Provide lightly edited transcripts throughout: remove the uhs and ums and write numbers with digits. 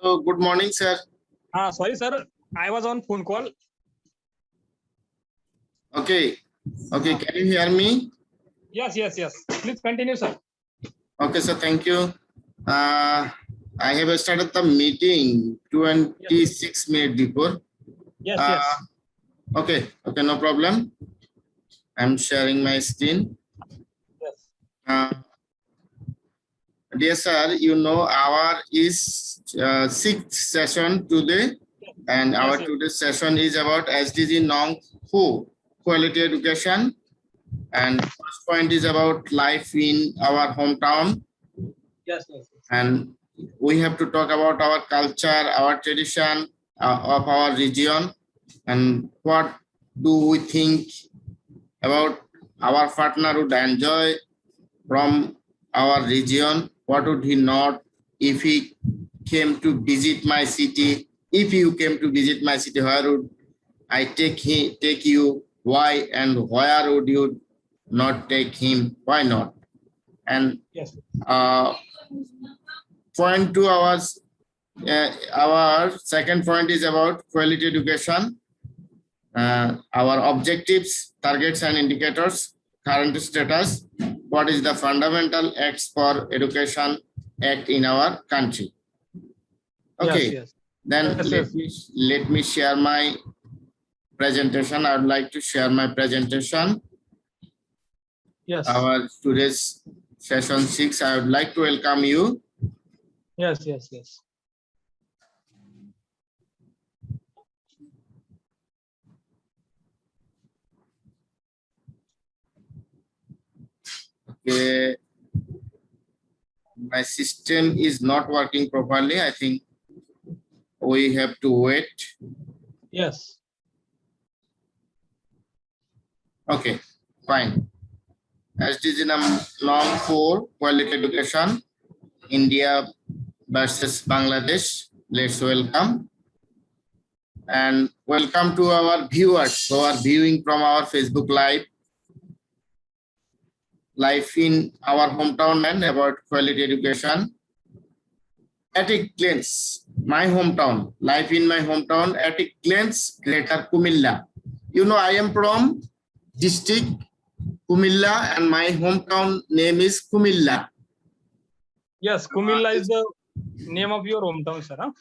So good morning, sir. Sorry, sir. I was on phone call. Okay. Can you hear me? Yes. Please continue, sir. Okay, sir. Thank you. I have started the meeting 26 minutes before. Yes. Okay, no problem. I'm sharing my screen. Yes. Dear sir, you know our is sixth session today, and our today's session is about SDG Norm 4, quality education, and first point is about life in our hometown. Yes. And we have to talk about our culture, our tradition of our region, and what do we think about our partner would enjoy from our region, what would he not if he came to visit my city. If you came to visit my city, where would I take you? Why and where would you not take him? Why not? And Yes. Point to our second point is about quality education. Our objectives, targets, and indicators, current status. What is the fundamental acts for education act in our country? Okay. Yes. Then let me share my presentation. I would like to share my presentation. Yes. Our today's session 6. I would like to welcome you. Yes. Okay. My system is not working properly. I think we have to wait. Yes. Okay, fine. SDG Norm 4, quality education, India versus Bangladesh. Let's welcome. And welcome to our viewers who are viewing from our Facebook Life in our hometown and about quality education. At a glance, my hometown, life in my hometown, at a glance, Greater Kumilla. You know, I am from district Kumilla and my hometown name is Kumilla. Yes, Kumilla is the name of your hometown, sir. Huh?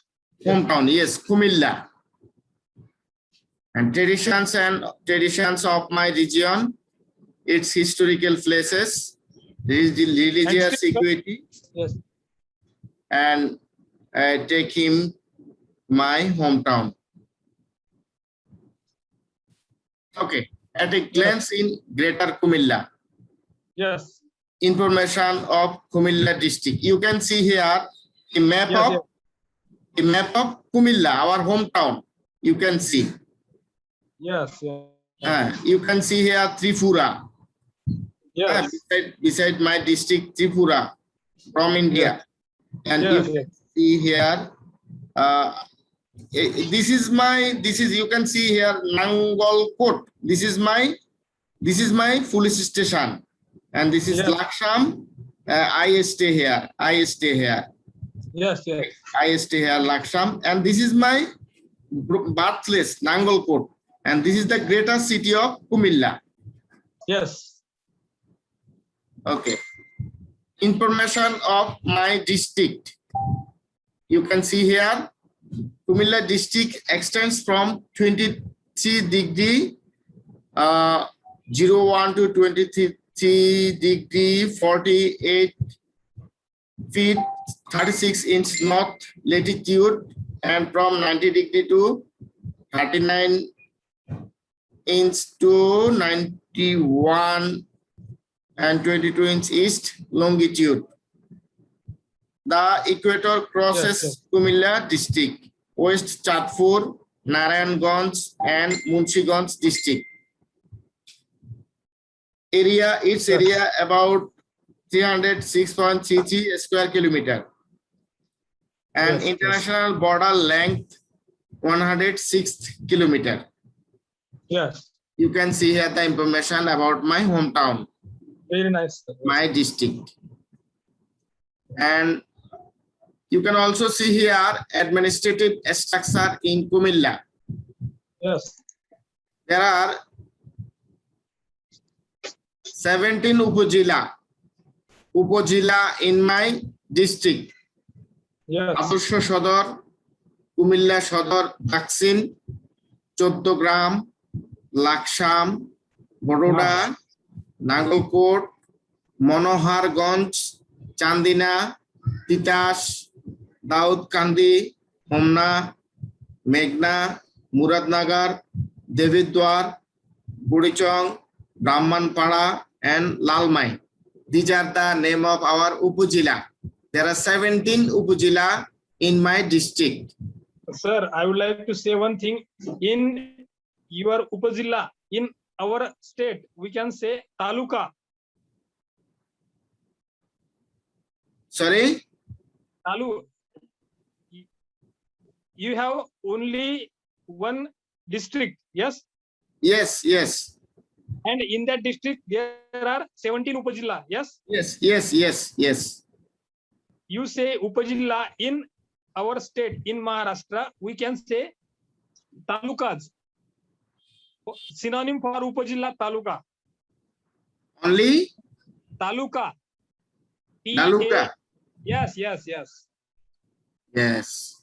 Hometown, yes, Kumilla. And traditions of my region, its historical places, religious equity. Yes. And take him my hometown. Okay, at a glance in Greater Kumilla. Yes. Information of Kumilla district. You can see here the map of Kumilla, our hometown. You can see. Yes. You can see here Tripura. Yes. Beside my district Tripura from India. And you can see here, you can see here Nangol Kot. This is my police station, and this is Laksham. I stay here. Yes. I stay here, Laksham, and this is my birthplace, Nangol Kot, and this is the greater city of Kumilla. Yes. Okay. Information of my district. You can see here, Kumilla district extends from 23 degree 01 to 23 degree 48 feet 36 inch north latitude, and from 90 degree to 39 inch to 91 and 22 inch east longitude. The equator crosses Kumilla district, West Chatpur, Narayanganj, and Munshiganj district. Its area about 306.33 square kilometer, and international border length 106 kilometer. Yes. You can see here the information about my hometown. Very nice. My district. And You can also see here administrative structure in Kumilla. Yes. There are 17 upojila in my district. Yes. Adorsho Shodor, Kumilla Shodor, Daksin, Choddogram, Laksham, Boroda, Nagalkot, Monoharganj, Chandina, Titash, Daudkandi, Homna, Meghna, Muradnagar, Devidwar, Burichong, Brahmanpada, and Lalmai. These are the name of our upojila. There are 17 upojila in my district. Sir, I would like to say one thing. In your upazilla, in our state, we can say taluka. Sorry? You have only one district, yes? Yes, yes. And in that district, there are 17 upazilla, yes? Yes, yes, yes, yes. You say upazilla in our state, in Maharashtra, we can say talukas. Synonym for upazilla, taluka. Only Taluka. Taluka. Yes, yes, yes. Yes.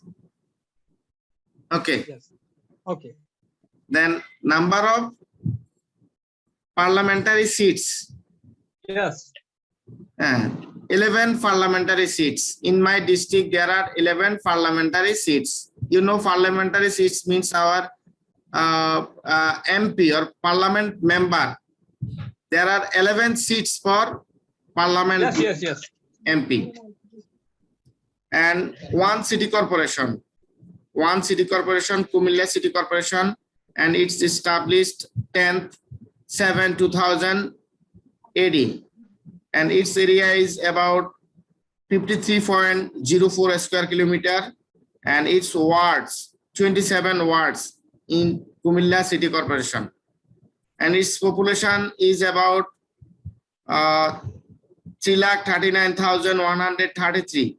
Okay. Yes. Okay. Then number of parliamentary seats. Yes. 11 parliamentary seats. In my district, there are 11 parliamentary seats. You know, parliamentary seats means our MP or parliament member. There are 11 seats for parliament. Yes, yes, yes. MP. And one city corporation. One city corporation, Kumilla City Corporation, and it's established 10/7/2018. And its area is about 53.04 square kilometer, and its wards, 27 wards in Kumilla City Corporation. And its population is about 3,39,133,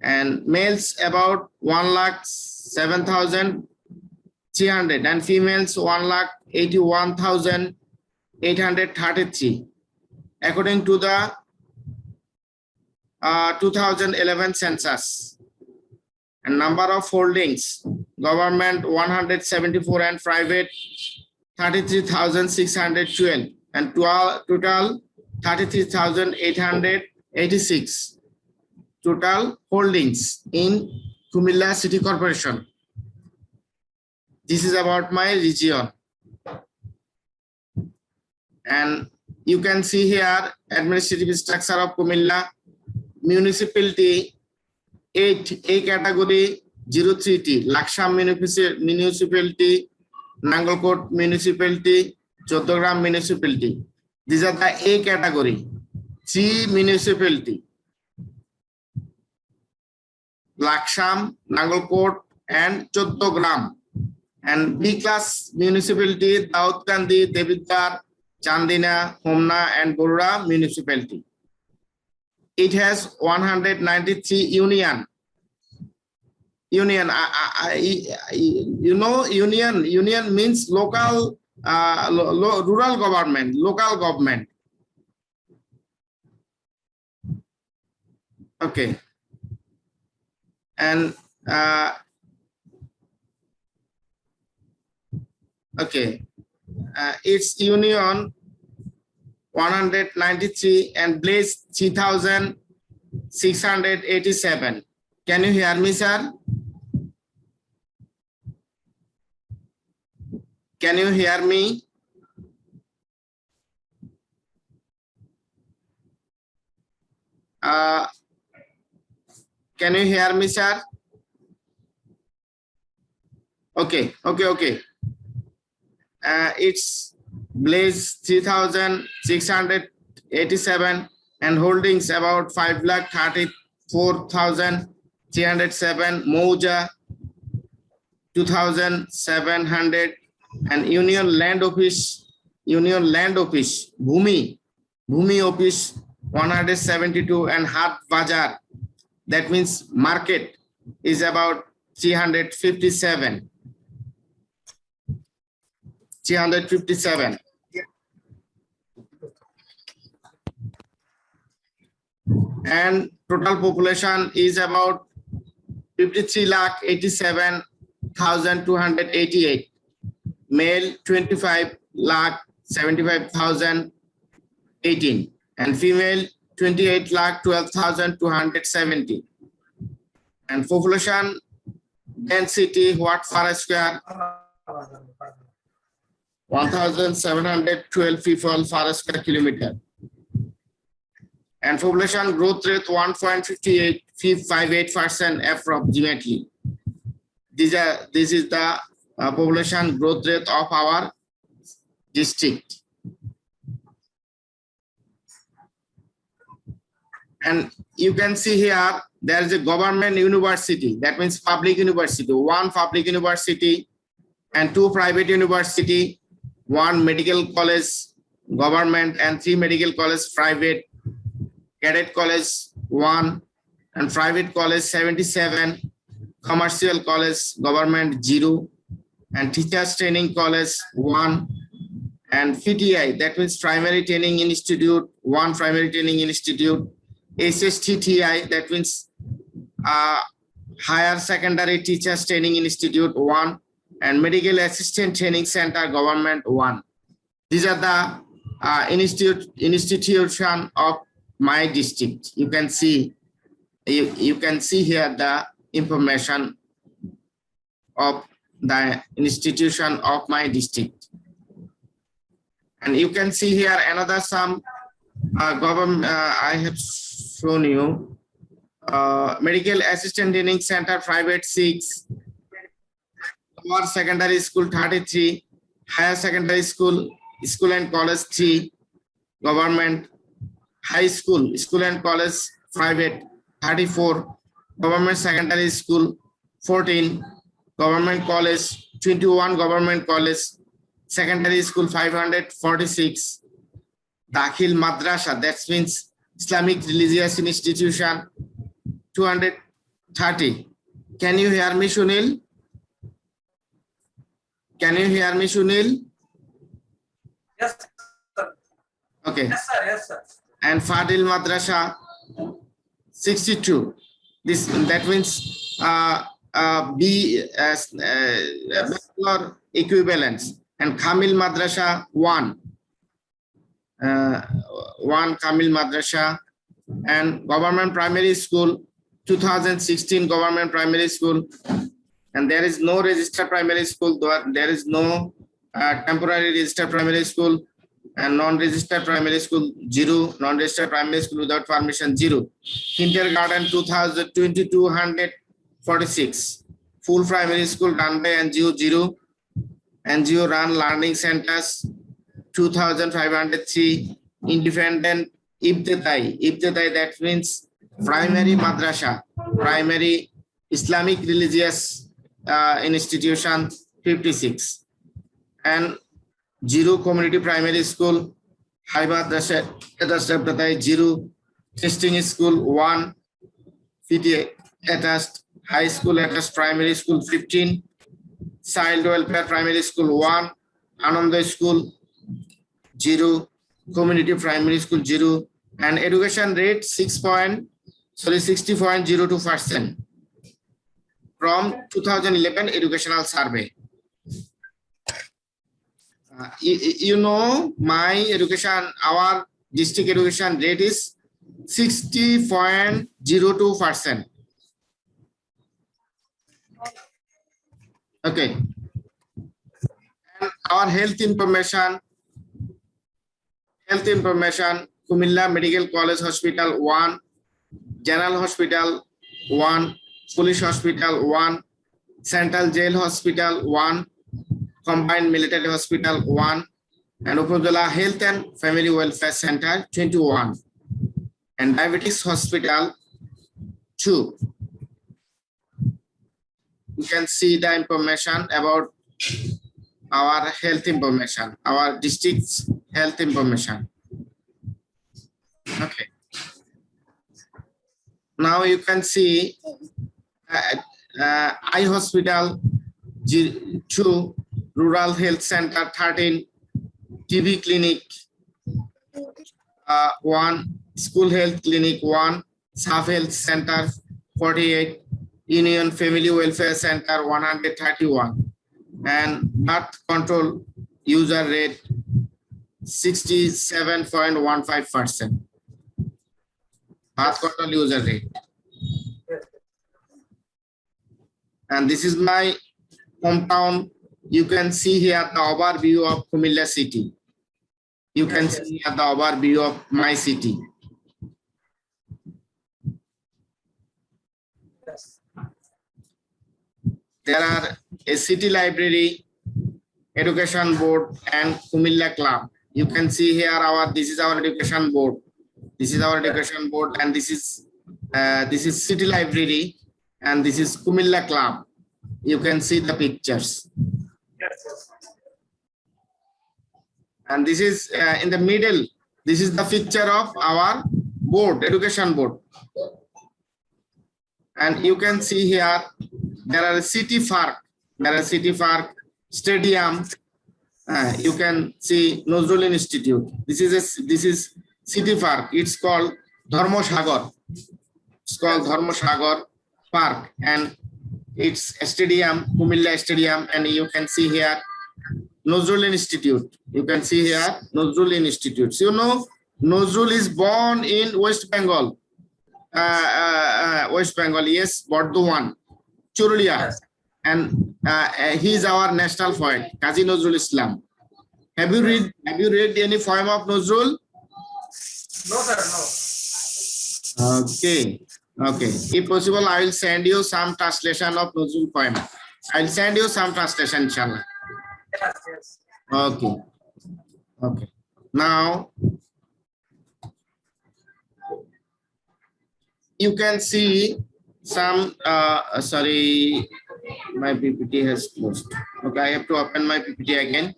and males about 1,07,300, and females 1,81,833. According to the 2011 census. And number of holdings, government 174 and private 33,612, and total 33,886 total holdings in Kumilla City Corporation. This is about my region. And you can see here administrative structure of Kumilla municipality 8A category 03T, Laksham municipality, Nagalkot municipality, Choddogram municipality. These are the A category. 3 municipality, Laksham, Nagalkot, and Choddogram. And B class municipality, Daudkandi, Devidwar, Chandina, Homna, and Boroda municipality. It has 193 union. Union, you know, union means local, rural government, local government. Okay. And okay, its union 193 and Blaze 3,687. Can you hear me, sir? Can you hear me? Can you hear me, sir? Okay. It's Blaze 3,687 and holdings about 5,34,307, Mouja 2,700, and Union Land Office, Bhumi Office 172, and Hat Bazaar That means market is about 357. 357. And total population is about 53,87,288. Male 25,75,018 and female 28,12,270. And population density what per square? 1,712 people per square kilometer. And population growth rate 1.58% approximately. This is the population growth rate of our district. And you can see here there is a government university, that means public university, one public university and two private university, one medical college government and three medical college private, cadet college 1 and private college 77, commercial college government 0 and teachers training college 1 and PTI, that means primary training institute, 1 primary training institute, SSTTI, that means higher secondary teachers training institute 1 and medical assistant training center government 1. These are the institution of my district. You can see here the information of the institution of my district. And you can see here another some government I have shown you. Medical assistant training center private 6, lower secondary school 33, higher secondary school and college 3, government, high school and college private 34, government secondary school 14, government college 21, government college, secondary school 546, Dakhil Madrasa, that means Islamic religious institution 230. Can you hear me, Sunil? Can you hear me, Sunil? Yes, sir. Okay. Yes, sir. Yes, sir. And Fadil Madrasa 62. That means bachelor equivalence. And Kamil Madrasa 1. 1 Kamil Madrasa and government primary school 2016 government primary school, and there is no registered primary school. There is no temporary registered primary school and non-registered primary school 0, non-registered primary school without permission 0. Kindergarten 2,246, full primary school run by NGO 0, NGO run learning centers 2,503, independent Ibtidai, that means primary madrasa, primary Islamic religious institution 56, and 0 community primary school, high madrasa 0, testing school 1, PTA attached, high school attached primary school 15, child welfare primary school 1, Ananda school 0, community primary school 0, and education rate 60.02% from 2011 educational survey. You know, my education, our district education rate is 60.02%. Okay. And our health information, Kumilla Medical College Hospital 1, General Hospital 1, Police Hospital 1, Central Jail Hospital 1, Combined Military Hospital 1, and Upazila Health and Family Welfare Center 21, and Diabetes Hospital 2. You can see the information about our health information, our district's health information. Okay. now you can see eye hospital 2, rural health center 13, TB clinic 1, school health clinic 1, sub health center 48, Union Family Welfare Center 131, and birth control user rate 67.15%. Birth control user rate. And this is my hometown. You can see here the overview of Kumilla city. You can see here the overview of my city. Yes. There are a city library, education board, and Kumilla club. You can see here this is our education board. This is our education board, and this is city library, and this is Kumilla club. You can see the pictures. Yes. And this is in the middle. This is the picture of our board, education board. And you can see here there are a city park. There are city park, stadium. You can see Nazrul Institute. This is city park. It's called Dharma Sagar. It's called Dharma Sagar Park, and it's a stadium, Kumilla Stadium, and you can see here Nazrul Institute. You can see here Nazrul Institute. So, you know, Nazrul is born in West Bengal. West Bengal, yes, Bardhaman, Churulia, Yes. and he is our national poet, Kazi Nazrul Islam. Have you read any poem of Nazrul? No, sir, no. Okay. If possible, I will send you some translation of Nazrul poem. I will send you some translation, inshallah. Yes. Okay. Now you can see some. Sorry, my PPT has closed. Okay, I have to open my PPT again.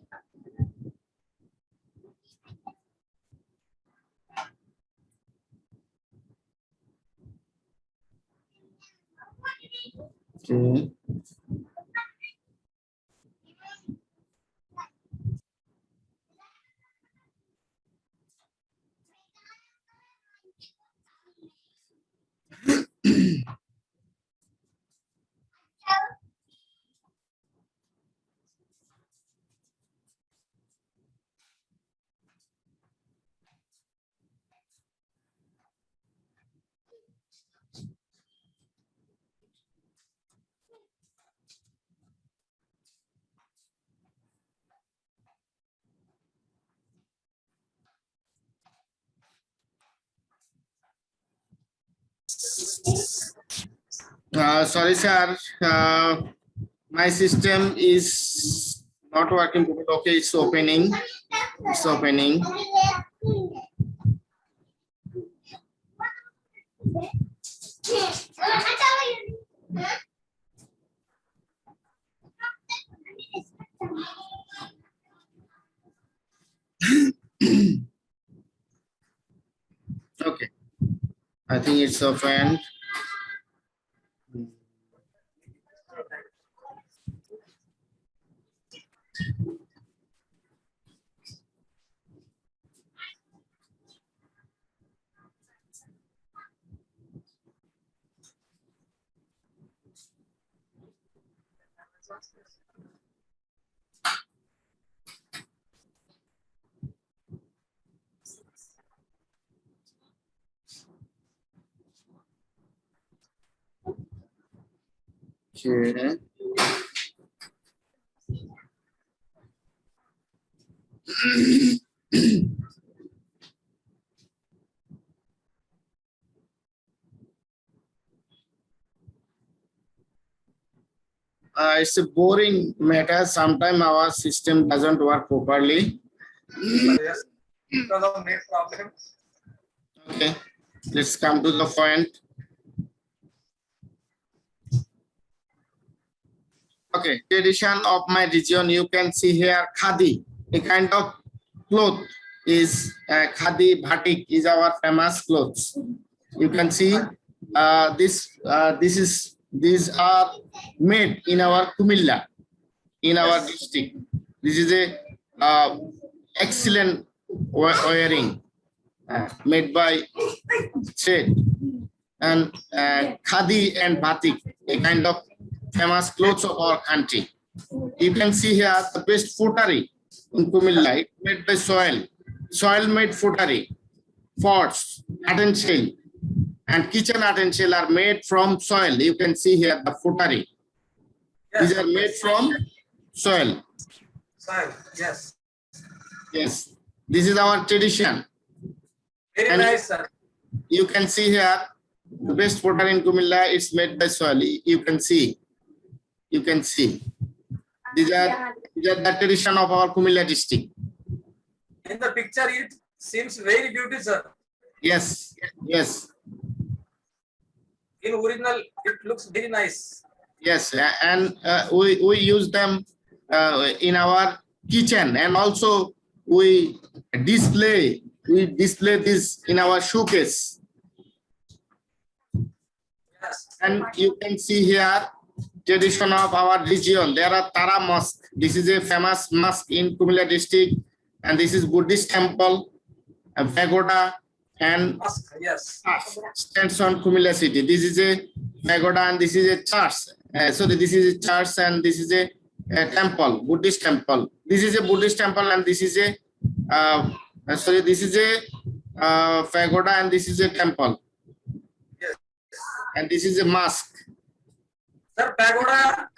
Okay. Sorry, sir. My system is not working. Okay, it's opening. It's opening. Okay, I think it's opened. Okay. It's a boring matter. Sometimes our system doesn't work properly. Yes. Because of net problem. Okay, let's come to the point. Okay, tradition of my region, you can see here khadi, a kind of cloth is khadi batik is our famous clothes. You can see these are made in our Kumilla, in our district. This is a excellent wearing made by thread and khadi and batik, a kind of famous clothes of our country. You can see here the best futtery in Kumilla, it made by soil made futtery, forts, utensil, and kitchen utensil are made from soil. You can see here the futtery. These are made from soil. Soil, yes. Yes, this is our tradition. Very And- nice, sir. You can see here the best pottery in Kumilla is made by soil. You can see. You can see. These are the tradition of our Kumilla district. In the picture, it seems very beautiful, sir. Yes, yes, In original, it looks very nice. yes. And we use them in our kitchen, and also we display this in our showcase. Yes. And you can see here tradition of our region. There are Tara Mosque. This is a famous mosque in Kumilla district, and this is Buddhist temple, a pagoda, and Mosque, yes. stands on Kumilla city. This is a pagoda and this is a church. Sorry, this is a church and this is a temple, Buddhist temple. This is a Buddhist temple and this is a this is a pagoda and this is a temple. Yes. And this is a mosque. Sir, pagoda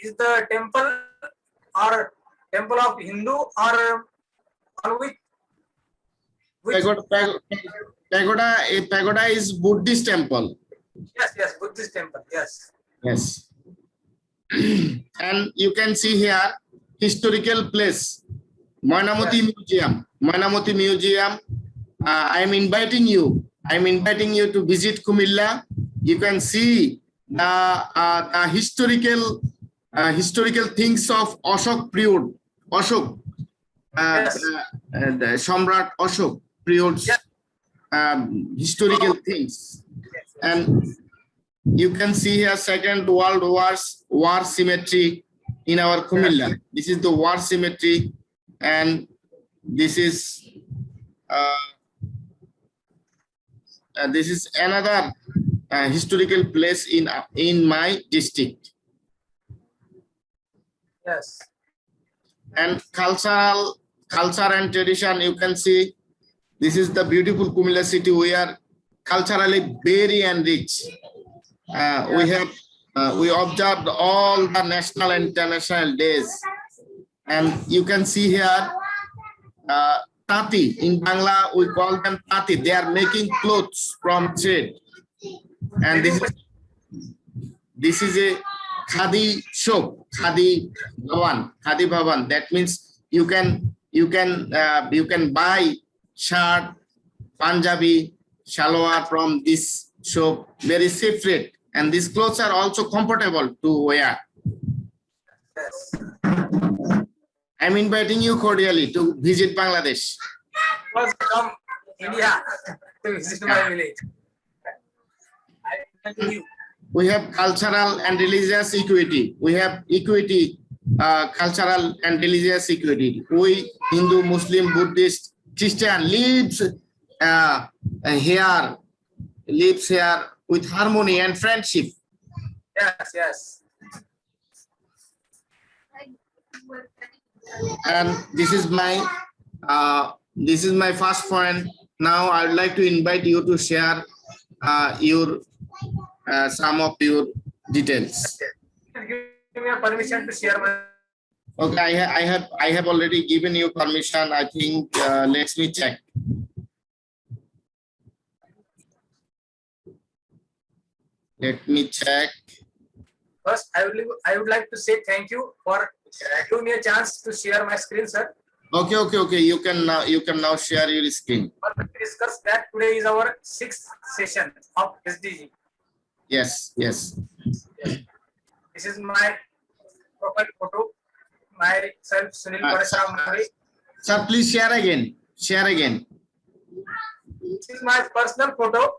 is the temple or temple of Hindu or on which Pagoda is Buddhist temple. yes, Buddhist temple, yes. Yes. And you can see here historical place, Manamoti Museum. Manamoti Museum. I am inviting you to visit Kumilla. You can see the historical things of Ashok period. Ashok. The Samrat Ashok period's historical things. And you can see here Second World War's war cemetery in our Kumilla. This is the war cemetery, and this is another historical place in my district. Yes. And culture and tradition, you can see this is the beautiful Kumilla city. We are culturally very enriched. We observed all the national and international days, and you can see here tati. In Bangla we call them tati. They are making clothes from thread, and this is a khadi shop, khadi bhavan. That means you can buy shirt, Punjabi, shalwar from this shop very safe rate, and these clothes are also comfortable to wear. Yes. I'm inviting you cordially to visit Bangladesh. First come India to visit my village. I thank you. We have cultural and religious equity. We have equity, cultural and religious equity. We, Hindu, Muslim, Buddhist, Christian, lives here with harmony and friendship. Yes. And this is my first point. Now I would like to invite you to share some of your details. Give me a permission to share my. Okay, I have already given you permission. I think let me check. Let me check. First, I would like to say thank you for giving me a chance to share my screen, sir. Okay. You can now share your screen. We discuss that today is our 6th session of SDG. Yes. This is my profile photo. Myself, Sunil Parashram Murray. Sir, please share again. Share again. This is my personal photo.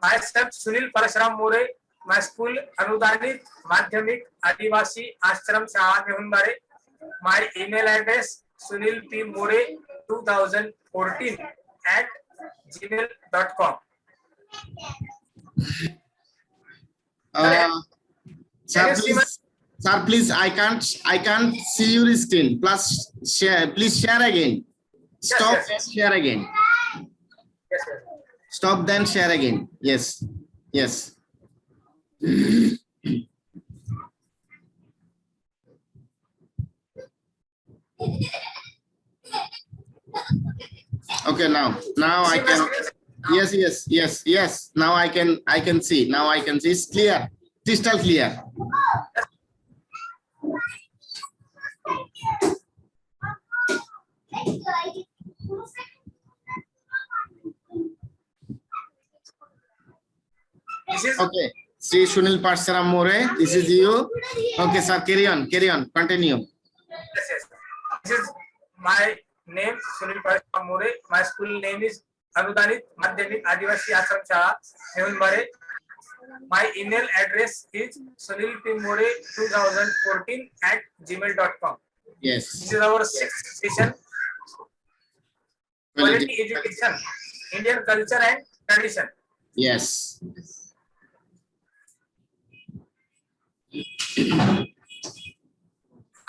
Myself, Sunil Parashuram More. My school, Anudanit Madhyamik Adivasi Ashram Shaha Mehunbare. My email address, sunilpmore2014@gmail.com. Sir, Can you see my- please, sir, please, I can't see your screen. Plus, share, please share again. Stop yes. and share again. Yes, sir. Stop, then share again. Yes, yes. Okay, now I See my can. screen? Yes. Now I can see. Now I can see. It's clear, crystal clear. This is Okay, Sri Sunil Parashuram More. This is you. Okay, sir. Carry on. Continue. yes. This is my name, Sunil Parashuram More. My school name is Anudanit Madhyamik Adivasi Ashram Shaha Mehunbare. My email address is sunilpmore2014@gmail.com. Yes. This is our sixth session. Quality education, Indian culture and tradition. Yes.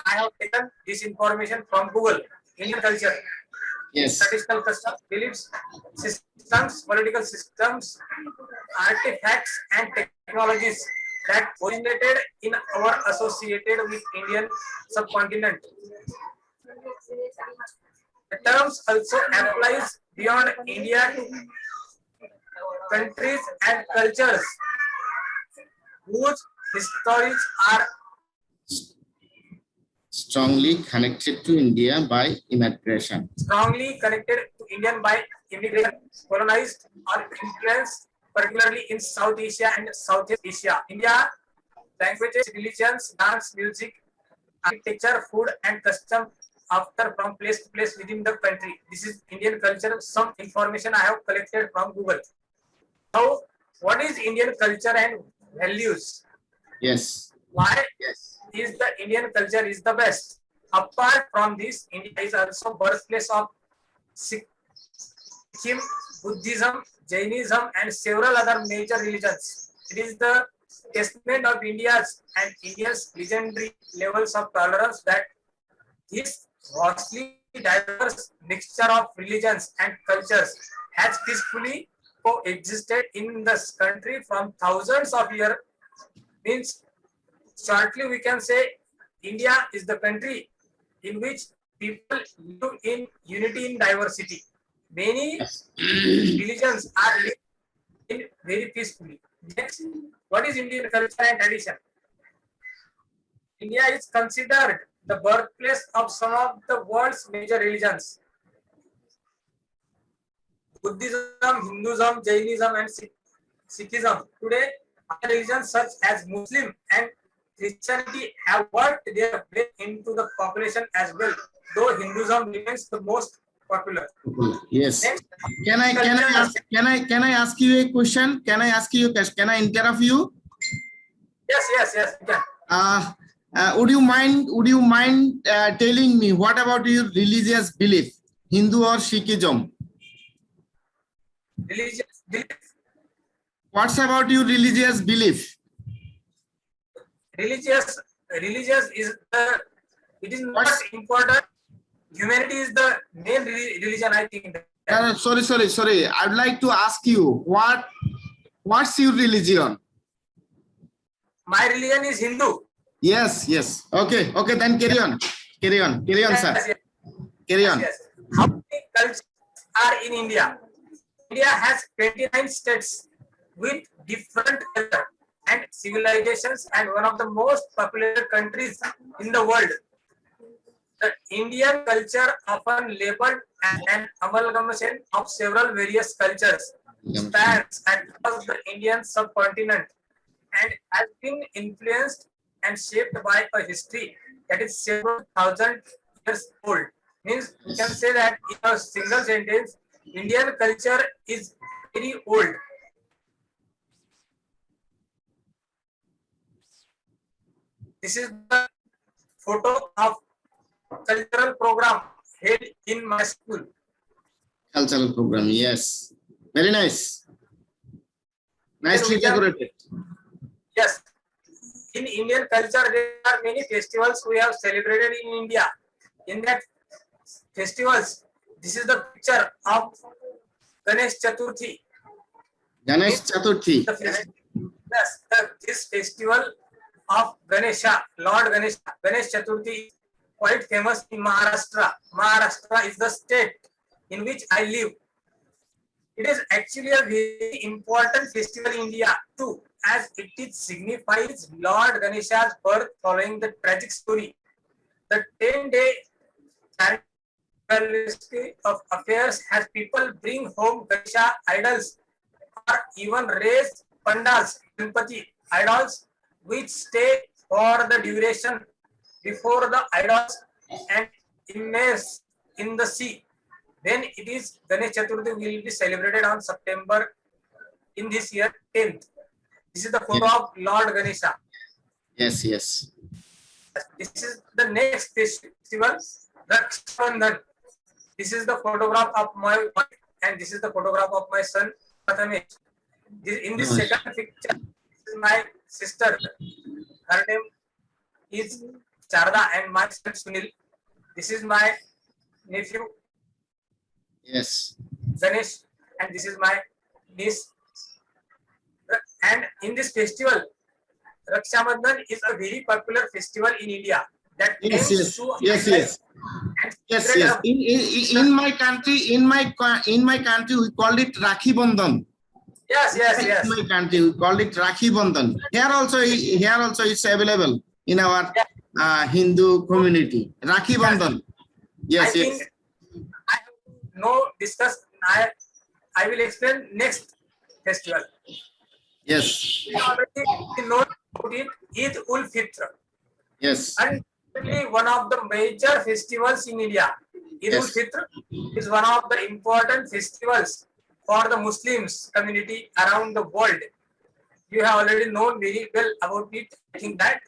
I have taken this information from Google. Indian culture, Yes. traditional customs, beliefs, systems, political systems, artifacts, and technologies that originated in or associated with Indian subcontinent. The terms also applies beyond India to countries and cultures whose histories are Strongly connected to India by immigration. strongly connected to Indian by immigration, colonized or influenced, particularly in South Asia and Southeast Asia. India, languages, religions, dance, music, architecture, food, and custom after from place to place within the country. This is Indian culture. Some information I have collected from Google. Now, what is Indian culture and values? Yes. Why is the Indian culture is the best? Apart from this, India is also birthplace of Sikhism, Buddhism, Jainism, and several other major religions. It is the testament of India's and India's legendary levels of tolerance that this vastly diverse mixture of religions and cultures has peacefully coexisted in this country from thousands of years. Means shortly we can say India is the country in which people live in unity in diversity. Many religions are lived in very peacefully. Next, what is Indian culture and tradition? India is considered the birthplace of some of the world's major religions. Buddhism, Hinduism, Jainism, and Sikhism. Today, other religions such as Muslim and Christianity have worked their way into the population as well, though Hinduism remains the most popular. Yes. Next, Can I ask you a question? Can I interrupt you? yes, you can. Would you mind telling me what about your religious belief, Hindu or Sikhism? Religious belief. What's about your religious belief? Religious is the, it is not important. Humanity is the main religion, I think. Sorry. I'd like to ask you what's your religion? My religion is Hindu. Yes. Okay. Then carry on, sir. Carry on. Yes. How many cultures are in India? India has 29 states with different culture and civilizations and one of the most populous countries in the world. The Indian culture, often labeled as an amalgamation of several various cultures, spans across the Indian subcontinent and has been influenced and shaped by a history that is several thousand years old. Means we can say that in a single sentence, Indian culture is very old. This is the photo of cultural program held in my school. Cultural program, yes. Very nice. Nicely we can- decorated. Yes. In Indian culture, there are many festivals we have celebrated in India. In that festivals, this is the picture of Ganesh Chaturthi. Ganesh Chaturthi. Yes, this festival of Ganesha, Lord Ganesha, Ganesh Chaturthi is quite famous in Maharashtra. Maharashtra is the state in which I live. It is actually a very important festival in India too, as it signifies Lord Ganesha's birth following the tragic story. The 10-day of affairs has people bring home Ganesha idols or even raise pandas, Ganpati idols, which stay for the duration before the idols and immerse in the sea. Then it is Ganesh Chaturthi will be celebrated on September in this year 10th. This is the photo of Lord Ganesha. Yes, yes. This is the next festival, Raksha Bandhan. This is the photograph of my wife and this is the photograph of my son Prathamesh. In this Nice. second picture, this is my sister. Her name is Charda and my son Sunil. This is my nephew Yes. Ganesh and this is my niece. And in this festival, Raksha Bandhan is a very popular festival in India that Yes, aims yes. to Yes, yes. and Yes, spread yes. a- In my country, we called it Rakhi Bandhan. Yes, yes, In yes. my country, we called it Rakhi Bandhan. Here also it's available in our Hindu community. Rakhi Bandhan. I Yes, think yes. I have no discuss. I will explain next festival. Yes. We already know about it, Eid ul Fitr. Yes. And one of the major festivals in India. Eid ul Yes. Fitr is one of the important festivals for the Muslims community around the world. You have already known very well about it. I think that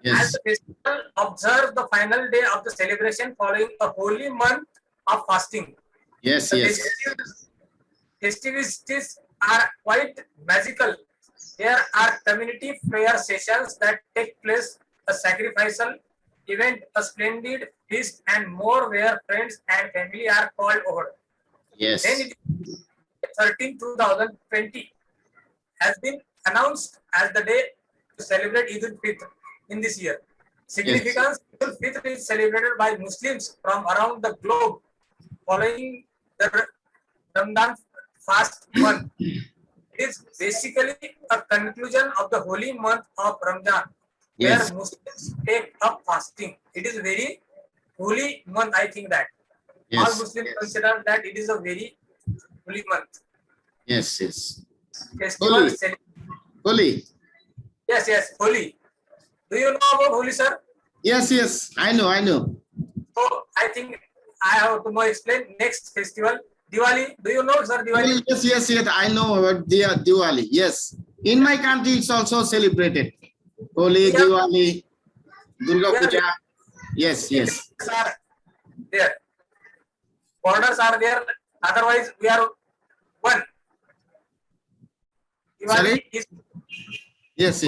as Yes. the festival observes the final day of the celebration following a holy month of fasting. Yes, The yes. festivities are quite magical. There are community prayer sessions that take place, a sacrificial event, a splendid feast, and more where friends and family are called over. Yes. Then it is 13/2020 has been announced as the day to celebrate Eid al-Fitr in this year. Significance, Eid al-Fitr is celebrated by Muslims from around the globe following the Ramadan fast month. It is basically a conclusion of the holy month of Ramadan, where Yes. Muslims take up fasting. It is very holy month, I think that. All Yes. Muslims consider that it is a very holy month. Yes, yes. Festival Holy. Holy. Yes, yes, Holi. Do you know about Holi, sir? Yes, yes. I know. So I think I have to more explain next festival, Diwali. Do you know, sir, Diwali? Yes. I know about Diwali. Yes. In my country, it's also celebrated. Holi, Yeah. Diwali, Durga Yeah. Puja. Yes, yes. Borders are there. Borders are there. Otherwise, we are one. Diwali Sorry? is Yes.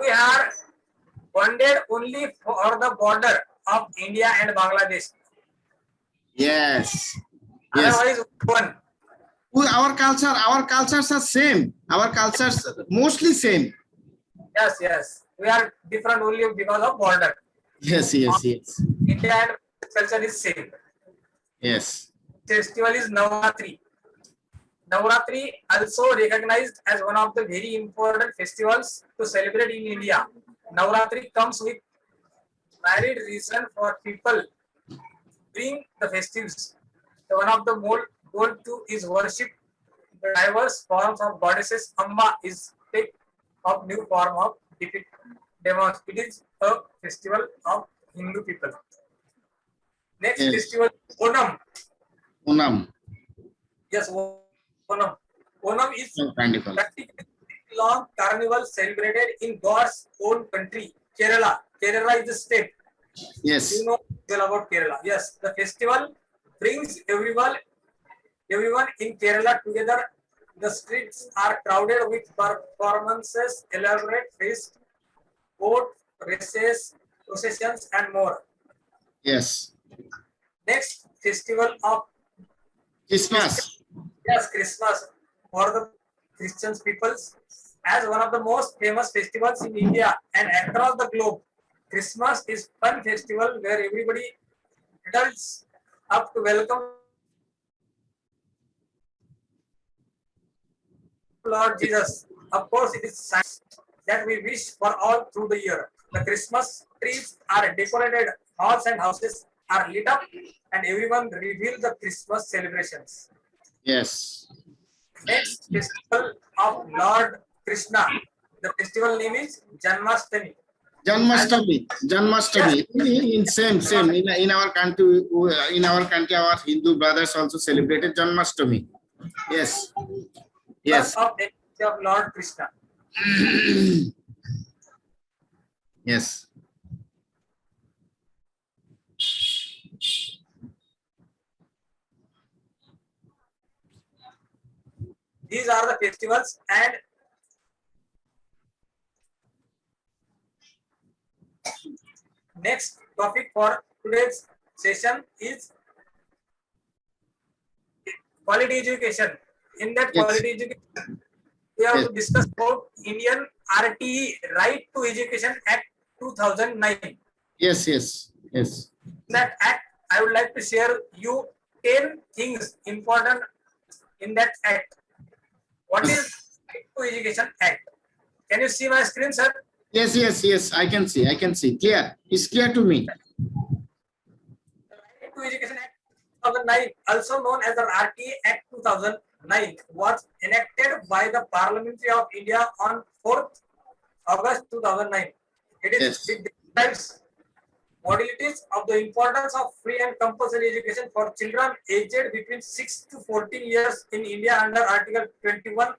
we are bonded only for the border of India and Bangladesh. Yes. Otherwise, one. Our cultures are same. Our cultures mostly same. Yes. We are different only because of border. Yes. India and culture is same. Yes. Festival is Navratri. Navratri also recognized as one of the very important festivals to celebrate in India. Navratri comes with varied reason for people bring the festives. One of the more goal to is worship the diverse forms of goddesses. Amma is take of new form of demons. It is a festival of Hindu people. Next Yes. festival, Onam. Onam. Yes, Onam. Onam is Wonderful. practically a long carnival celebrated in God's own country, Kerala. Kerala is the state. Yes. You know well about Kerala. Yes, the festival brings everyone in Kerala together. The streets are crowded with performances, elaborate feasts, boat races, processions, and more. Yes. Next festival of Christmas. yes, Christmas for the Christian peoples as one of the most famous festivals in India and across the globe. Christmas is fun festival where everybody adults up to welcome Lord Jesus. Of course, it is science that we wish for all through the year. The Christmas trees are decorated, halls and houses are lit up, and everyone reveal the Christmas celebrations. Yes. Next festival of Lord Krishna. The festival name is Janmashtami. Janmashtami. Janmashtami. In same. In our country, our Hindu brothers also celebrated Janmashtami. Yes. Yes. Birth of Lord Krishna. Yes. These are the festivals, and next topic for today's session is quality education. In that Yes. quality education, we have Yes. to discuss about Indian RTE, Right to Education Act 2009. Yes. Yes. Yes. In that act, I would like to share you 10 things important in that act. What is Right to Education Act? Can you see my screen, sir? Yes. Yes. Yes. I can see. Clear. It's clear to me. The Right to Education Act 2009, also known as the RTE Act 2009, was enacted by the Parliament of India on 4th August 2009. It describes modalities of the importance of free and compulsory education for children aged between 6 to 14 years in India under Article 21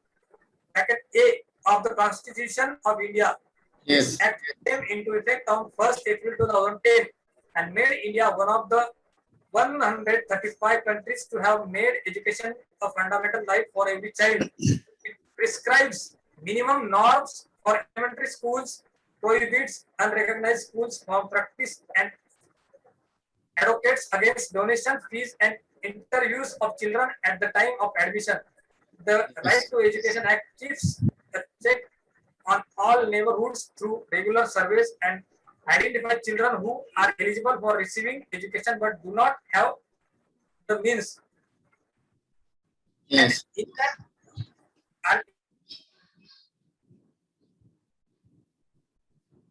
bracket A of the Constitution of India. Yes. This act came into effect on 1st April 2010 and made India one of the 135 countries to have made education a fundamental right for every child. It prescribes minimum norms for elementary schools, prohibits unrecognized schools from practice, and advocates against donation fees and interviews of children at the time of admission. The Right to Education Act keeps a check on all neighborhoods through regular surveys and identify children who are eligible for receiving education but do not have the means. Yes. And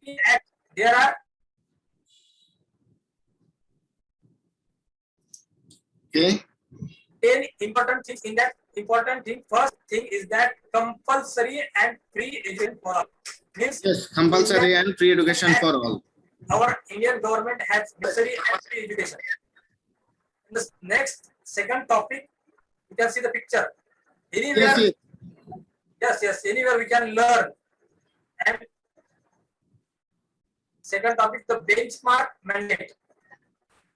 in that act, there are Okay. 10 important things in that. Important thing, first thing is that compulsory and free education for all. Means Yes. Compulsory and free education for all. our Indian government has compulsory and free education. In the next second topic, you can see the picture. Anywhere, yes, anywhere we can learn. And second topic, the benchmark mandate.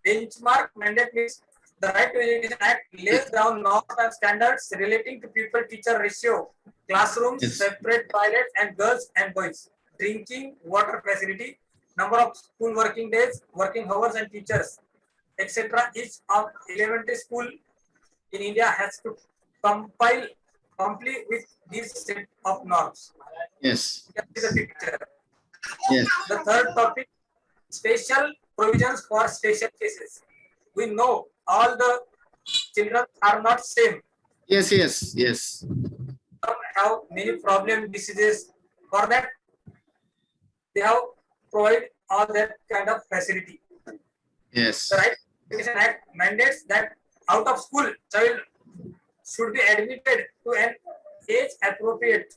Benchmark mandate means the Right to Education Act lays down norms and standards relating to pupil-teacher ratio, classrooms, Yes. separate toilets and girls and boys, drinking water facility, number of school working days, working hours and teachers, etc. Each of elementary school in India has to comply with this set of norms. Yes. You can see the picture. Yes. The third topic, special provisions for special cases. We know all the children are not same. Yes. Yes. Yes. Some have many problem diseases. For that, they have provide all that kind of facility. Yes. The Right to Education Act mandates that out of school child should be admitted to an age appropriate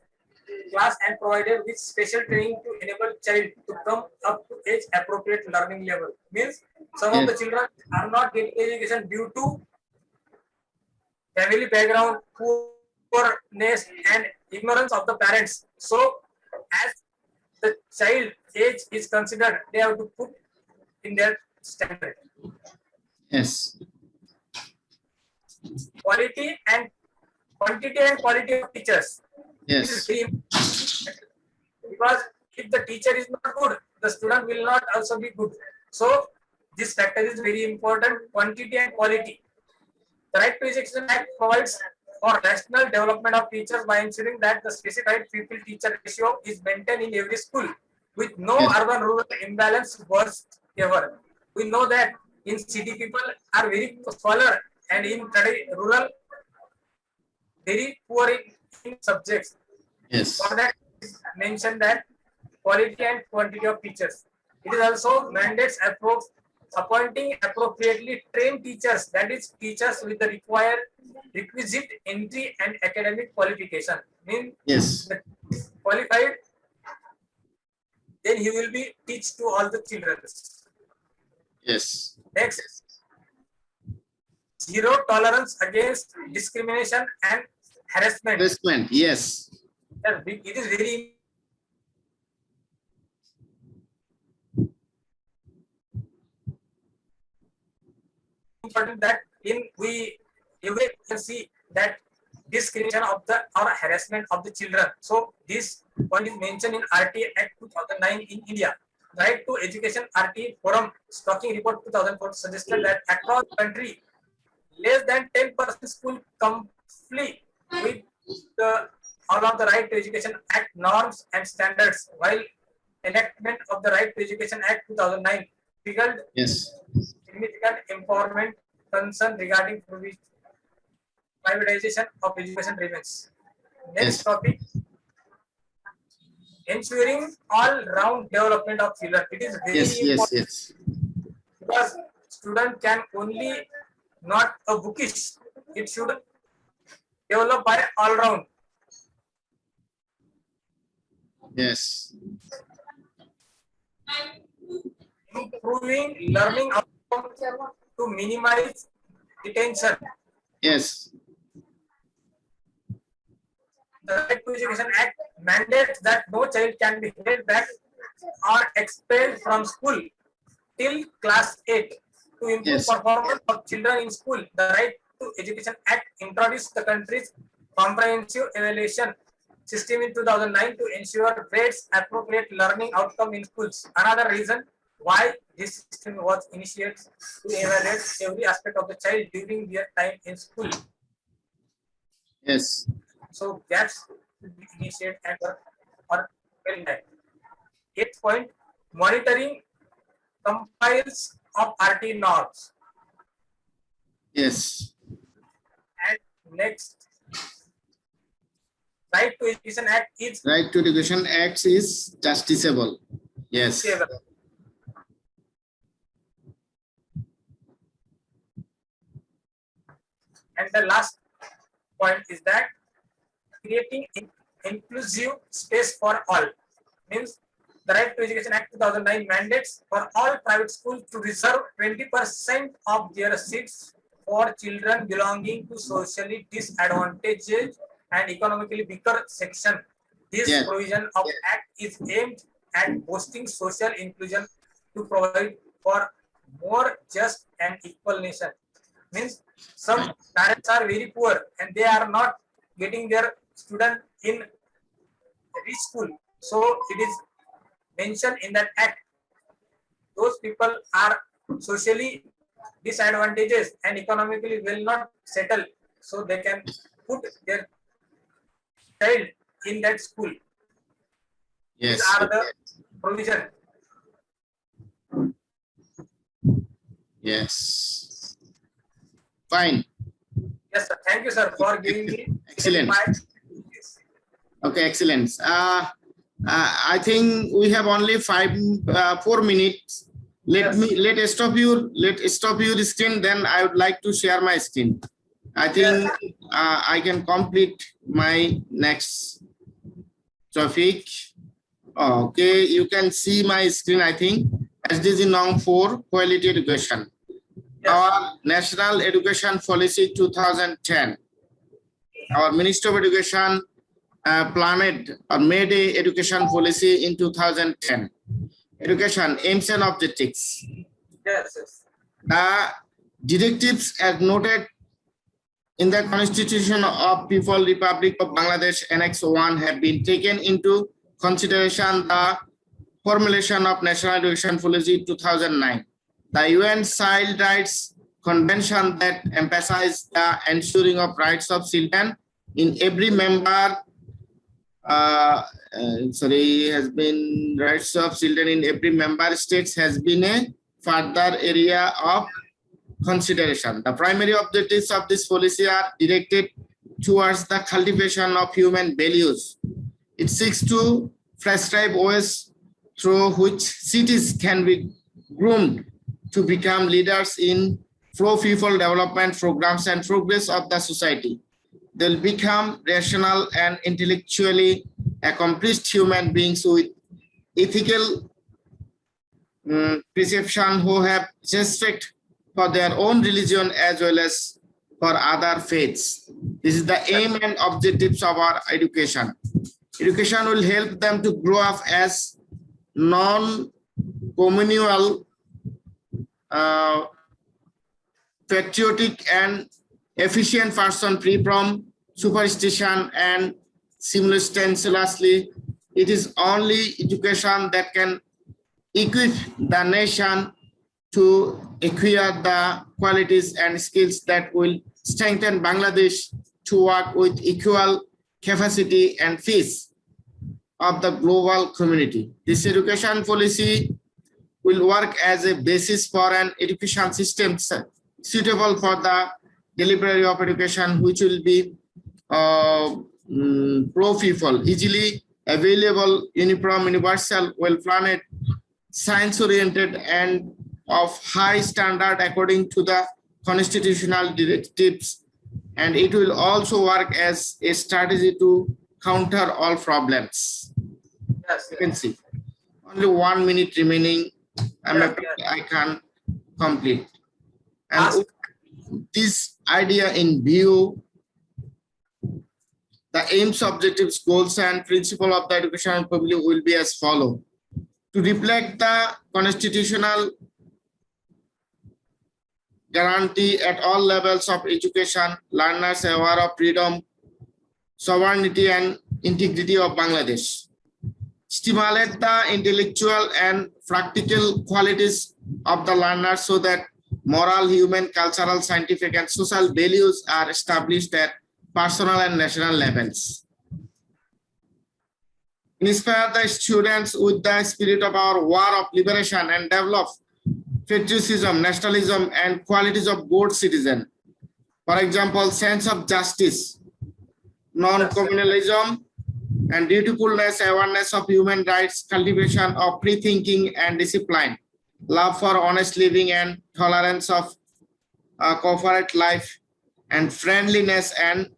class and provided with special training to enable child to come up to age appropriate learning level. Means Some of the children are not getting education due to family background, poorness, and ignorance of the parents. So, as the child age is considered, they have to put in their standard. Yes. Quality and quantity and quality of teachers. This is Yes. very important. Because if the teacher is not good, the student will not also be good. So this factor is very important, quantity and quality. The Right to Education Act provides for rational development of teachers by ensuring that the specified pupil-teacher ratio is maintained in every school with no Yes. urban-rural imbalance whatsoever. We know that in city people are very scholar and in rural very poor in subjects. Yes. For that is mentioned that quality and quantity of teachers. It is also mandates appointing appropriately trained teachers, that is teachers with the requisite entry and academic qualification. Mean Yes. the qualified, then he will be teach to all the children. Yes. Next, zero tolerance against discrimination and harassment. Investment. Yes. It is very important that in we every can see that discrimination of the or harassment of the children. So this point is mentioned in RT Act 2009 in India. Right to Education RT Forum Stocking Report 2004 suggested that across country less than 10% school complete with the all of the Right to Education Act norms and standards, while enactment of the Right to Education Act 2009 triggered Yes. significant empowerment concern regarding privatization of education remains. Next Yes. topic, ensuring all-round development of children. It is very Yes. Yes. important Yes. because student can only not a bookish. It should develop by all-round. Yes. Improving learning outcomes to minimize detention. Yes. The Right to Education Act mandates that no child can be held back or expelled from school till class 8. To improve Yes. performance of children in school, the Right to Education Act introduced the country's comprehensive evaluation system in 2009 to ensure grades appropriate learning outcome in schools. Another reason why this system was initiated to evaluate every aspect of the child during their time in school. Yes. So gaps should be initiated and or well done. 8th point, monitoring compiles of RT norms. Yes. And next, Right to Education Act is Right to Education Act is justiciable. Yes. justiciable. And the last point is that creating inclusive space for all means the Right to Education Act 2009 mandates for all private schools to reserve 20% of their seats for children belonging to socially disadvantaged and economically weaker section. This Yes. provision of Act is aimed at boosting social inclusion to provide for more just and equal nation. Means some parents are very poor and they are not getting their student in rich school. So it is mentioned in that act. Those people are socially disadvantaged and economically will not settle. So they can put their child in that school. Yes. These are the provision. Yes. Fine. Yes, sir. Thank you, sir, for giving me Excellent. Yes. Okay, excellent. I think we have only 4 minutes. Let stop your screen. Then I would like to share my screen. I think I can complete my next topic. Okay, you can see my screen, I think. SDG Nong 4, quality education. Yes. Our National Education Policy 2010. Our Minister of Education planned or made a education policy in 2010. Education aims and objectives. Yes. Yes. The directives as noted in the Constitution of People's Republic of Bangladesh Annex 1 have been taken into consideration the formulation of National Education Policy 2009. The UN Child Rights Convention that emphasizes the ensuring of rights of children in every member has been rights of children in every member states has been a further area of consideration. The primary objectives of this policy are directed towards the cultivation of human values. It seeks to prescribe ways through which cities can be groomed to become leaders in pro-people development programs and progress of the society. They'll become rational and intellectually accomplished human beings with ethical perception who have respect for their own religion as well as for other faiths. This is the aim and objectives of our education. Education will help them to grow up as non-communal, patriotic and efficient person free from superstition and simultaneously. It is only education that can equip the nation to acquire the qualities and skills that will strengthen Bangladesh to work with equal capacity and pace of the global community. This education policy will work as a basis for an education system suitable for the delivery of education, which will be pro-people, easily available, uniform, universal, well-planned, science-oriented, and of high standard according to the constitutional directives. And it will also work as a strategy to counter all problems. Yes. You can see only 1 minute remaining. I can complete. And with this idea in view, the aims, objectives, goals, and principle of the educational public will be as follow. To reflect the constitutional guarantee at all levels of education, learners are aware of freedom, sovereignty, and integrity of Bangladesh. Stimulate the intellectual and practical qualities of the learners so that moral, human, cultural, scientific, and social values are established at personal and national levels. Inspire the students with the spirit of our war of liberation and develop patriotism, nationalism, and qualities of good citizen. For example, sense of justice, non-communalism, and dutifulness, awareness of human rights, cultivation of free thinking and discipline, love for honest living and tolerance of corporate life, and friendliness and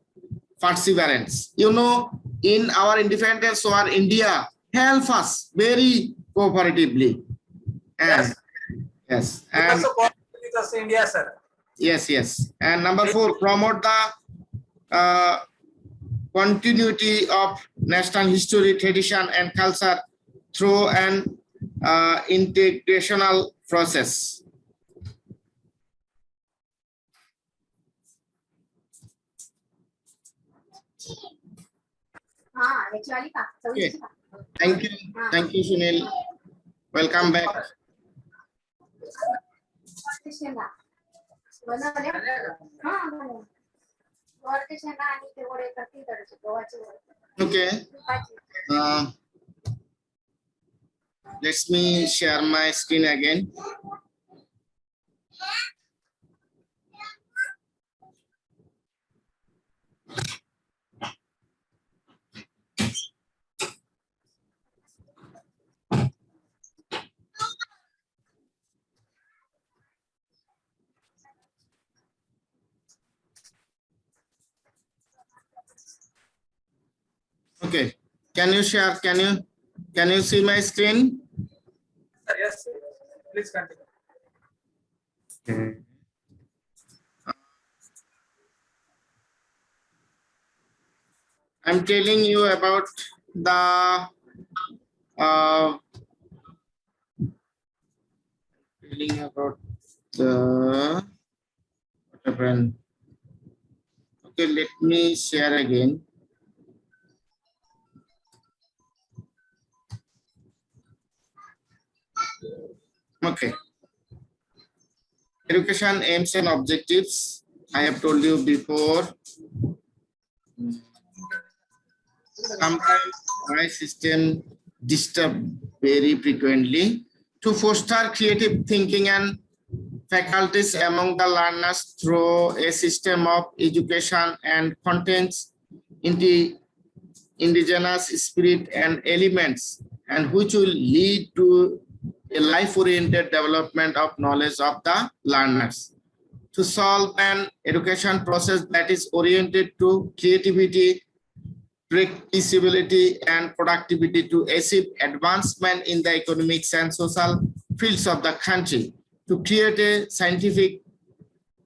perseverance. You know, in our independence war, India help us very cooperatively. And yes, and Also with us India, sir. yes. And number 4, promote the continuity of national history, tradition, and culture through an integrational process. Okay. Thank you, Sunil. Welcome back. Okay. Let me share my screen again. Okay, can you share? Can you see my screen? Yes. Please continue. I'm telling you about the what happened. Okay, let me share again. Okay. Education aims and objectives. I have told you before. Sometimes my system disturb very frequently. To foster creative thinking and faculties among the learners through a system of education and contains indigenous spirit and elements, and which will lead to a life-oriented development of knowledge of the learners. To solve an education process that is oriented to creativity, practicability, and productivity to achieve advancement in the economics and social fields of the country, to create a scientific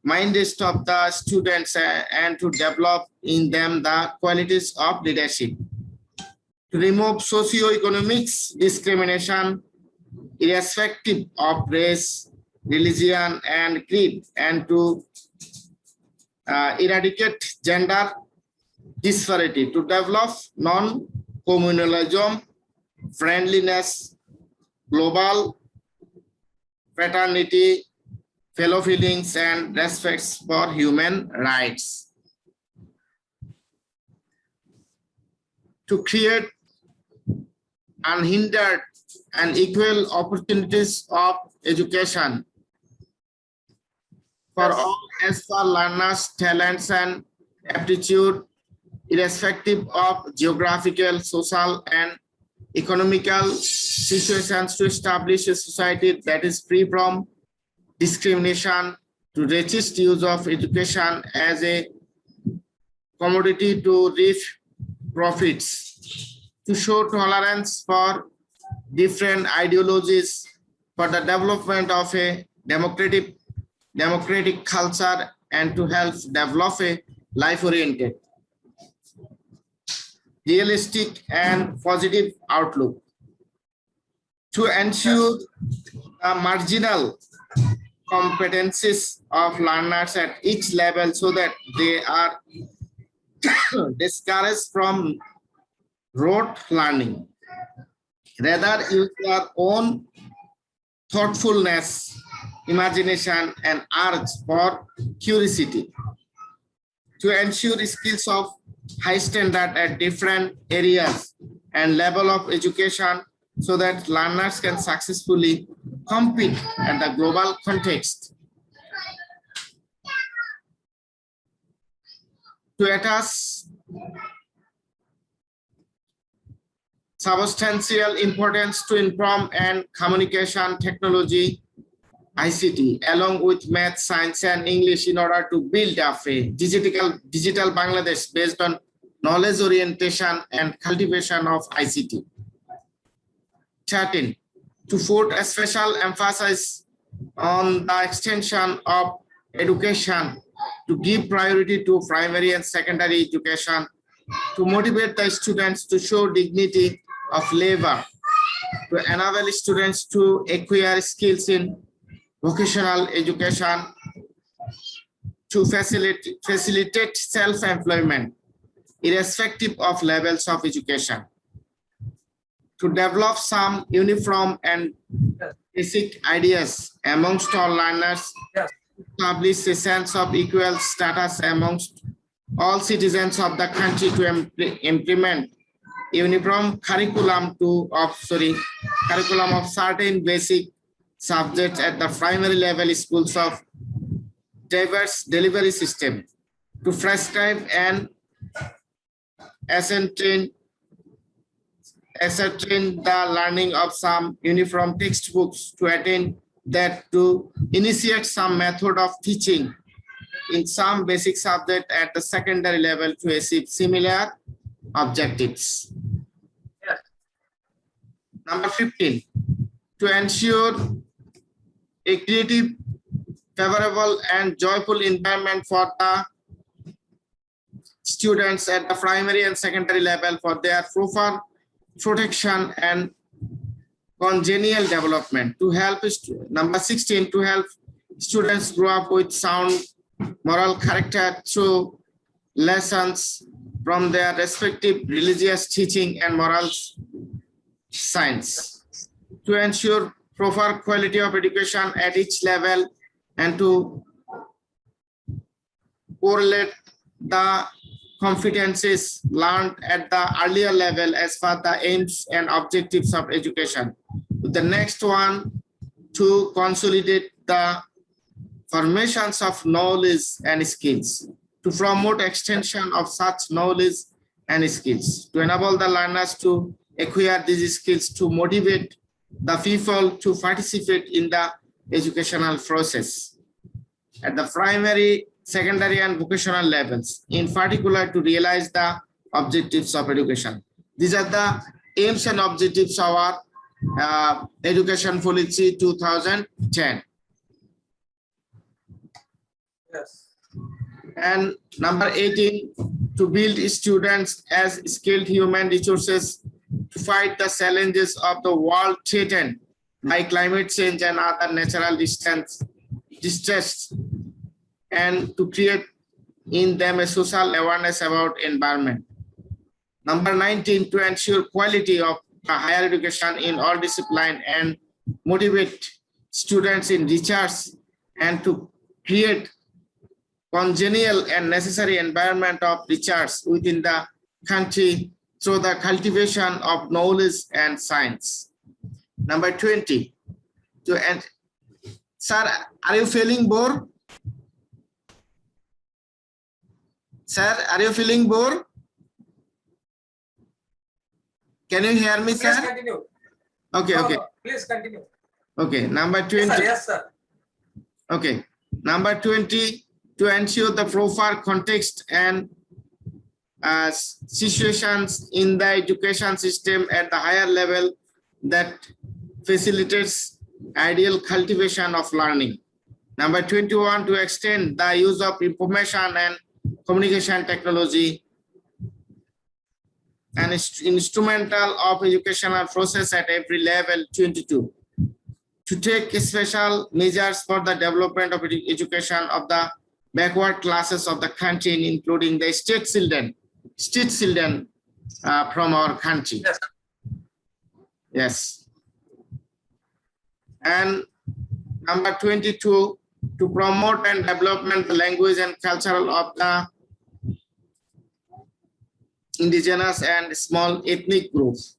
mindset of the students and to develop in them the qualities of leadership, to remove socio-economics discrimination irrespective of race, religion, and creed, and to eradicate gender disparity, to develop non-communalism, friendliness, global fraternity, fellow feelings, and respects for human rights. To create unhindered and equal opportunities of education for all as per learners' talents and aptitude, irrespective of geographical, social, and economical situations, to establish a society that is free from discrimination, to resist use of education as a commodity to reap profits, to show tolerance for different ideologies, for the development of a democratic culture, and to help develop a life-oriented, realistic, and positive outlook, to ensure the marginal competencies of learners at each level so that they are discouraged from rote learning. Rather, use their own thoughtfulness, imagination, and urge for curiosity, to ensure skills of high standard at different areas and level of education so that learners can successfully compete at the global context, to attach substantial importance to inform and communication technology, ICT, along with math, science, and English in order to build up a digital Bangladesh based on knowledge orientation and cultivation of ICT. 13, to put a special emphasis on the extension of education, to give priority to primary and secondary education, to motivate the students to show dignity of labor, to enable students to acquire skills in vocational education, to facilitate self-employment irrespective of levels of education, to develop some uniform and basic ideas amongst all learners, establish a sense of equal status amongst all citizens of the country, to implement uniform curriculum of certain basic subjects at the primary level schools of diverse delivery system, to prescribe and ascertain the learning of some uniform textbooks, to attain that, to initiate some method of teaching in some basic subject at the secondary level to achieve similar objectives. Number 15, to ensure a creative, favorable and joyful environment for the students at the primary and secondary level for their proper protection and congenial development. To help number 16, to help students grow up with sound moral character through lessons from their respective religious teaching and moral science. To ensure proper quality of education at each level and to correlate the competencies learned at the earlier level as per the aims and objectives of education. The next one, to consolidate the formations of knowledge and skills, to promote extension of such knowledge and skills, to enable the learners to acquire these skills, to motivate the people to participate in the educational process at the primary, secondary and vocational levels, in particular to realize the objectives of education. These are the aims and objectives of our education policy 2010. Yes. And number 18, to build students as skilled human resources to fight the challenges of the world threatened by climate change and other natural distress, and to create in them a social awareness about environment. Number 19, to ensure quality of higher education in all disciplines and motivate students in research and to create congenial and necessary environment of research within the country through the cultivation of knowledge and science. Number 20, sir, are you feeling bored? Sir, are you feeling bored? Can you hear me, sir? Please continue. Okay, No, okay. no, please continue. Okay, number 20. Yes, sir. Yes, sir. Okay, number 20, to ensure the proper context and situations in the education system at the higher level that facilitates ideal cultivation of learning. Number 21, to extend the use of information and communication technology and instrumental of educational process at every level. 22, to take special measures for the development of education of the backward classes of the country, including the street children from our country. Yes. Yes. And number 22, to promote and development the language and cultural of the indigenous and small ethnic groups,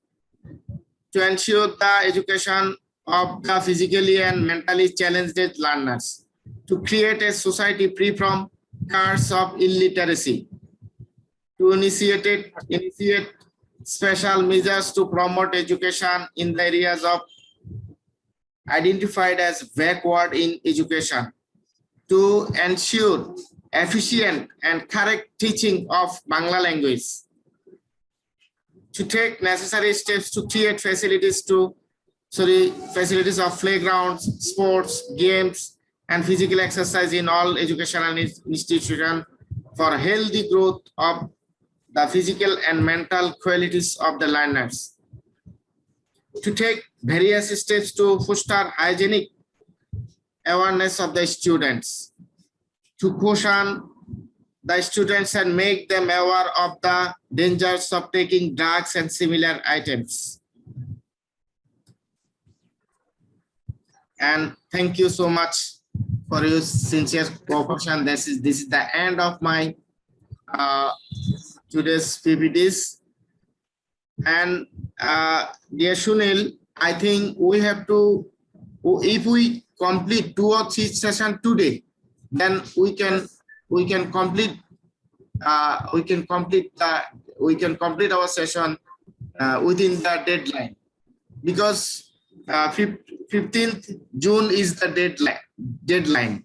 to ensure the education of the physically and mentally challenged learners, to create a society free from curse of illiteracy, to initiate special measures to promote education in the areas of identified as backward in education, to ensure efficient and correct teaching of Bangla language, to take necessary steps to create facilities of playgrounds, sports, games, and physical exercise in all educational institutions for healthy growth of the physical and mental qualities of the learners, to take various steps to foster hygienic awareness of the students, to caution the students and make them aware of the dangers of taking drugs and similar items. And thank you so much for your sincere cooperation. This is the end of my today's PPTs. And dear Sunil, I think we have to, if we complete 2 or 3 sessions today, then we can complete our session within the deadline, because 15th June is the deadline.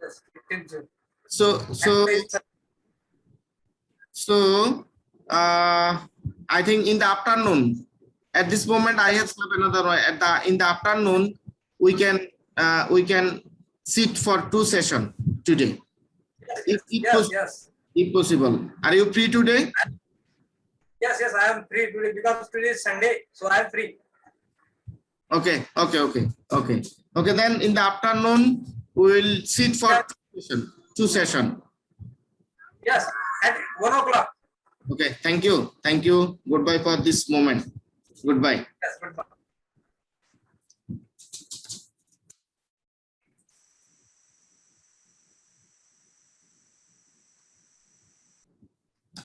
Yes, 15th June. So I think in the afternoon, at this moment I have another in the afternoon, we can sit for 2 sessions today. If possible. Are you free today? Yes, I am free today because today is Sunday, so I am free. Okay. Then in the afternoon we will sit for 2 sessions. Yes, at 1 o'clock. Okay. Thank you. Goodbye for this moment. Goodbye. Yes, goodbye.